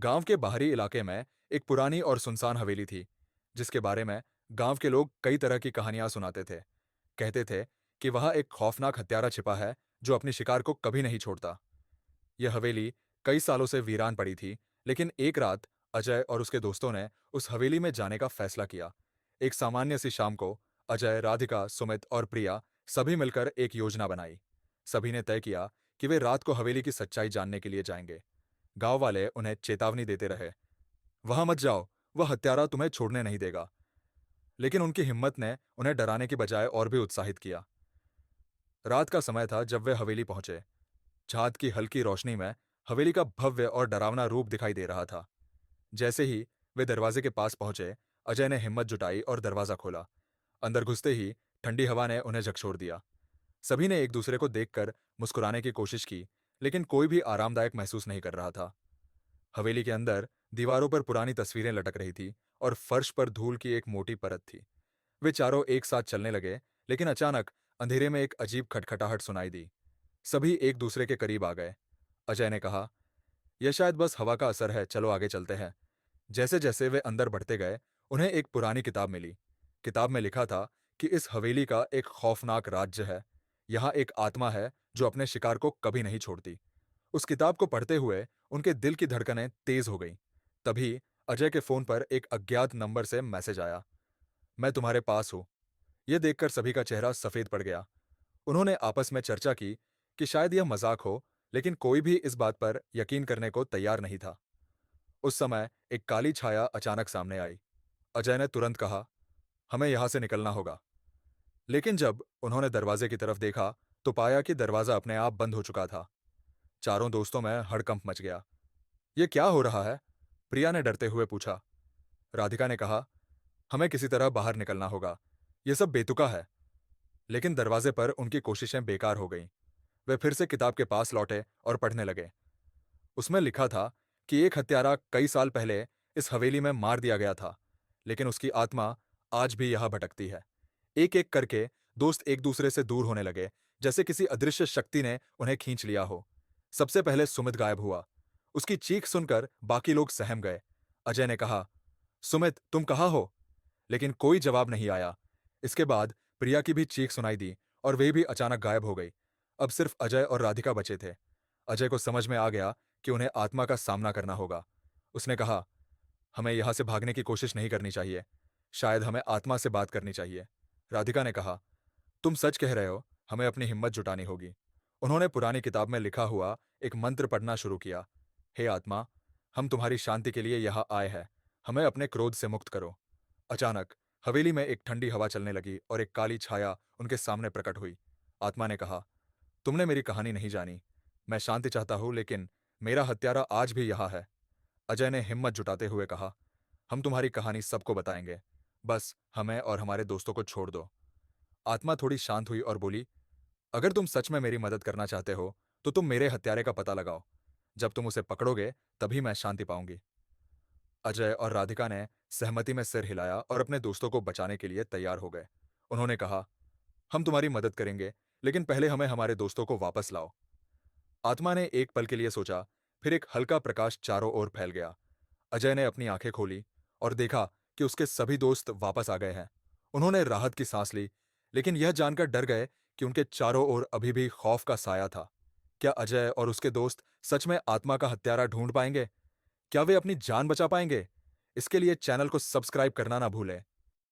गांव के बाहरी इलाके में एक पुरानी और सुनसान हवेली थी, जिसके बारे में गांव के लोग कई तरह की कहानियां सुनाते थे। कहते थे कि वहां एक खौफनाक हत्यारा छिपा है जो अपने शिकार को कभी नहीं छोड़ता। यह हवेली कई सालों से वीरान पड़ी थी, लेकिन एक रात अजय और उसके दोस्तों ने उस हवेली में जाने का फैसला किया। एक सामान्य सी शाम को अजय, राधिका, सुमित और प्रिया सभी मिलकर एक योजना बनाई। सभी ने तय किया कि वे रात को हवेली की सच्चाई जानने के लिए जाएंगे। गांव वाले उन्हें चेतावनी देते रहे, वहां मत जाओ, वह हत्यारा तुम्हें छोड़ने नहीं देगा। लेकिन उनकी हिम्मत ने उन्हें डराने की बजाय और भी उत्साहित किया। रात का समय था जब वे हवेली पहुंचे। चाँद की हल्की रोशनी में हवेली का भव्य और डरावना रूप दिखाई दे रहा था। जैसे ही वे दरवाजे के पास पहुंचे, अजय ने हिम्मत जुटाई और दरवाजा खोला। अंदर घुसते ही ठंडी हवा ने उन्हें झकझोर दिया। सभी ने एक दूसरे को देखकर मुस्कुराने की कोशिश की, लेकिन कोई भी आरामदायक महसूस नहीं कर रहा था। हवेली के अंदर दीवारों पर पुरानी तस्वीरें लटक रही थी और फर्श पर धूल की एक मोटी परत थी। वे चारों एक साथ चलने लगे, लेकिन अचानक अंधेरे में एक अजीब खटखटाहट सुनाई दी। सभी एक दूसरे के करीब आ गए। अजय ने कहा, यह शायद बस हवा का असर है, चलो आगे चलते हैं। जैसे जैसे वे अंदर बढ़ते गए, उन्हें एक पुरानी किताब मिली। किताब में लिखा था कि इस हवेली का एक खौफनाक राज्य है। यहाँ एक आत्मा है जो अपने शिकार को कभी नहीं छोड़ती। उस किताब को पढ़ते हुए उनके दिल की धड़कनें तेज हो गईं। तभी अजय के फोन पर एक अज्ञात नंबर से मैसेज आया, मैं तुम्हारे पास हूं। यह देखकर सभी का चेहरा सफेद पड़ गया। उन्होंने आपस में चर्चा की कि शायद यह मजाक हो, लेकिन कोई भी इस बात पर यकीन करने को तैयार नहीं था। उस समय एक काली छाया अचानक सामने आई। अजय ने तुरंत कहा, हमें यहां से निकलना होगा। लेकिन जब उन्होंने दरवाजे की तरफ देखा, तो पाया कि दरवाजा अपने आप बंद हो चुका था। चारों दोस्तों में हड़कंप मच गया। यह क्या हो रहा है? प्रिया ने डरते हुए पूछा। राधिका ने कहा, हमें किसी तरह बाहर निकलना होगा, यह सब बेतुका है। लेकिन दरवाजे पर उनकी कोशिशें बेकार हो गईं। वे फिर से किताब के पास लौटे और पढ़ने लगे। उसमें लिखा था कि एक हत्यारा कई साल पहले इस हवेली में मार दिया गया था, लेकिन उसकी आत्मा आज भी यहां भटकती है। एक एक करके दोस्त एक दूसरे से दूर होने लगे, जैसे किसी अदृश्य शक्ति ने उन्हें खींच लिया हो। सबसे पहले सुमित गायब हुआ। उसकी चीख सुनकर बाकी लोग सहम गए। अजय ने कहा, सुमित तुम कहाँ हो? लेकिन कोई जवाब नहीं आया। इसके बाद प्रिया की भी चीख सुनाई दी और वे भी अचानक गायब हो गई। अब सिर्फ अजय और राधिका बचे थे। अजय को समझ में आ गया कि उन्हें आत्मा का सामना करना होगा। उसने कहा, हमें यहां से भागने की कोशिश नहीं करनी चाहिए, शायद हमें आत्मा से बात करनी चाहिए। राधिका ने कहा, तुम सच कह रहे हो, हमें अपनी हिम्मत जुटानी होगी। उन्होंने पुरानी किताब में लिखा हुआ एक मंत्र पढ़ना शुरू किया, हे आत्मा, हम तुम्हारी शांति के लिए यहाँ आए हैं, हमें अपने क्रोध से मुक्त करो। अचानक हवेली में एक ठंडी हवा चलने लगी और एक काली छाया उनके सामने प्रकट हुई। आत्मा ने कहा, तुमने मेरी कहानी नहीं जानी। मैं शांति चाहता हूं, लेकिन मेरा हत्यारा आज भी यहाँ है। अजय ने हिम्मत जुटाते हुए कहा, हम तुम्हारी कहानी सबको बताएंगे, बस हमें और हमारे दोस्तों को छोड़ दो। आत्मा थोड़ी शांत हुई और बोली, अगर तुम सच में मेरी मदद करना चाहते हो, तो तुम मेरे हत्यारे का पता लगाओ। जब तुम उसे पकड़ोगे, तभी मैं शांति पाऊंगी। अजय और राधिका ने सहमति में सिर हिलाया और अपने दोस्तों को बचाने के लिए तैयार हो गए। उन्होंने कहा, हम तुम्हारी मदद करेंगे, लेकिन पहले हमें हमारे दोस्तों को वापस लाओ। आत्मा ने एक पल के लिए सोचा, फिर एक हल्का प्रकाश चारों ओर फैल गया। अजय ने अपनी आंखें खोली और देखा कि उसके सभी दोस्त वापस आ गए हैं। उन्होंने राहत की सांस ली, लेकिन यह जानकर डर गए कि उनके चारों ओर अभी भी खौफ का साया था। क्या अजय और उसके दोस्त सच में आत्मा का हत्यारा ढूंढ पाएंगे? क्या वे अपनी जान बचा पाएंगे? इसके लिए चैनल को सब्सक्राइब करना ना भूलें।